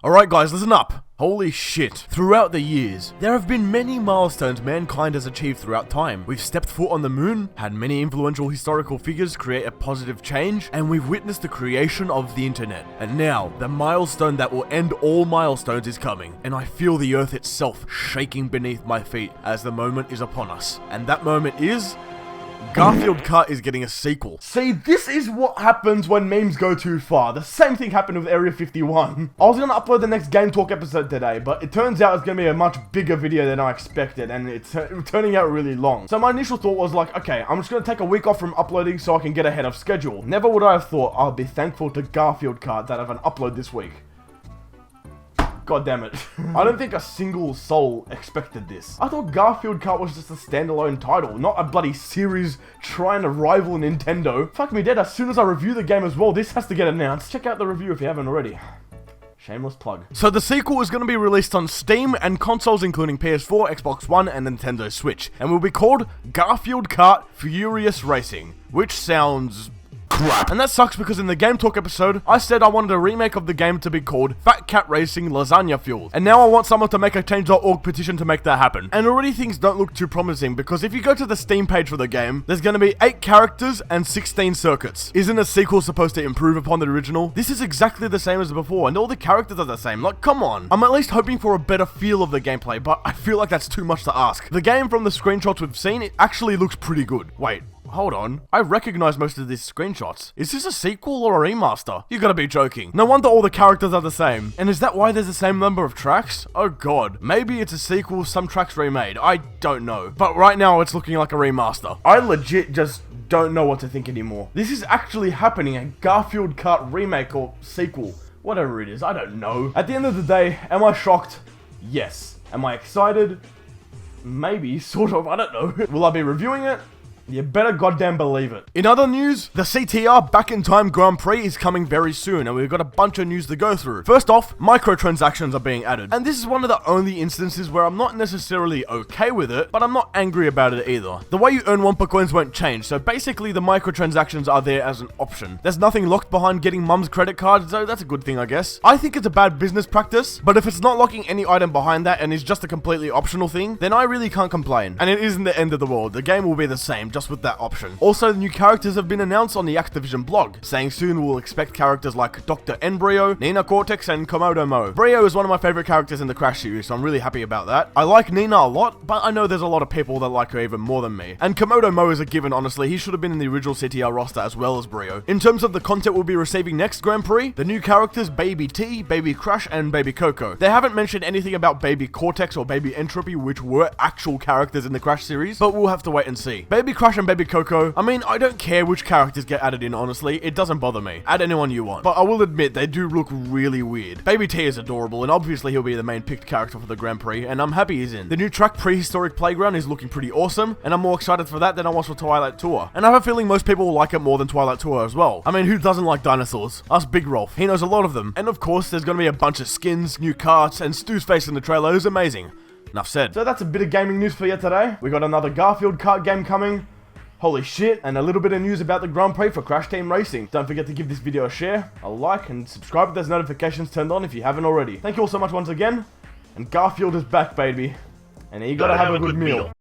Alright guys, listen up. Holy shit. Throughout the years, there have been many milestones mankind has achieved throughout time. We've stepped foot on the moon, had many influential historical figures create a positive change, and we've witnessed the creation of the internet. And now, the milestone that will end all milestones is coming, and I feel the earth itself shaking beneath my feet as the moment is upon us. And that moment is... Garfield Kart is getting a sequel. See, this is what happens when memes go too far. The same thing happened with Area 51. I was going to upload the next Game Talk episode today, but it turns out it's going to be a much bigger video than I expected, and it's turning out really long. So my initial thought was like, okay, I'm just going to take a week off from uploading so I can get ahead of schedule. Never would I have thought I'll be thankful to Garfield Kart that I have an upload this week. God damn it. I don't think a single soul expected this. I thought Garfield Kart was just a standalone title, not a bloody series trying to rival Nintendo. Fuck me dead, as soon as I review the game as well, this has to get announced. Check out the review if you haven't already. Shameless plug. So the sequel is going to be released on Steam and consoles including PS4, Xbox One, and Nintendo Switch, and will be called Garfield Kart Furious Racing, which sounds... crap. And that sucks because in the Game Talk episode, I said I wanted a remake of the game to be called Fat Cat Racing Lasagna Fueled. And now I want someone to make a change.org petition to make that happen. And already things don't look too promising because if you go to the Steam page for the game, there's going to be 8 characters and 16 circuits. Isn't a sequel supposed to improve upon the original? This is exactly the same as before and all the characters are the same. Like, come on. I'm at least hoping for a better feel of the gameplay, but I feel like that's too much to ask. The game from the screenshots we've seen, it actually looks pretty good. Wait. Hold on, I recognize most of these screenshots. Is this a sequel or a remaster? You gotta be joking. No wonder all the characters are the same. And is that why there's the same number of tracks? Oh god. Maybe it's a sequel, some tracks remade. I don't know. But right now it's looking like a remaster. I legit just don't know what to think anymore. This is actually happening, a Garfield Kart remake or sequel. Whatever it is, I don't know. At the end of the day, am I shocked? Yes. Am I excited? Maybe, sort of, I don't know. Will I be reviewing it? You better goddamn believe it. In other news, the CTR Back in Time Grand Prix is coming very soon, and we've got a bunch of news to go through. First off, microtransactions are being added. And this is one of the only instances where I'm not necessarily okay with it, but I'm not angry about it either. The way you earn Wumpa coins won't change, so basically the microtransactions are there as an option. There's nothing locked behind getting mum's credit card, so that's a good thing, I guess. I think it's a bad business practice, but if it's not locking any item behind that and is just a completely optional thing, then I really can't complain. And it isn't the end of the world. The game will be the same, just with that option. Also, the new characters have been announced on the Activision blog, saying soon we'll expect characters like Dr. Embryo, Nina Cortex, and Komodo Mo. Brio is one of my favorite characters in the Crash series, so I'm really happy about that. I like Nina a lot, but I know there's a lot of people that like her even more than me. And Komodo Mo is a given, honestly. He should have been in the original CTR roster as well as Brio. In terms of the content we'll be receiving next Grand Prix, the new characters Baby T, Baby Crash, and Baby Coco. They haven't mentioned anything about Baby Cortex or Baby Entropy, which were actual characters in the Crash series, but we'll have to wait and see. Baby Crash and Baby Coco, I mean, I don't care which characters get added in, honestly. It doesn't bother me. Add anyone you want. But I will admit, they do look really weird. Baby T is adorable, and obviously he'll be the main picked character for the Grand Prix, and I'm happy he's in. The new track Prehistoric Playground is looking pretty awesome, and I'm more excited for that than I was for Twilight Tour. And I have a feeling most people will like it more than Twilight Tour as well. I mean, who doesn't like dinosaurs? Us Big Rolf. He knows a lot of them. And of course, there's gonna be a bunch of skins, new carts, and Stu's face in the trailer is amazing. Enough said. So that's a bit of gaming news for you today. We got another Garfield Kart game coming. Holy shit, and a little bit of news about the Grand Prix for Crash Team Racing. Don't forget to give this video a share, a like, and subscribe with those notifications turned on if you haven't already. Thank you all so much once again, and Garfield is back, baby. And you gotta have a good meal.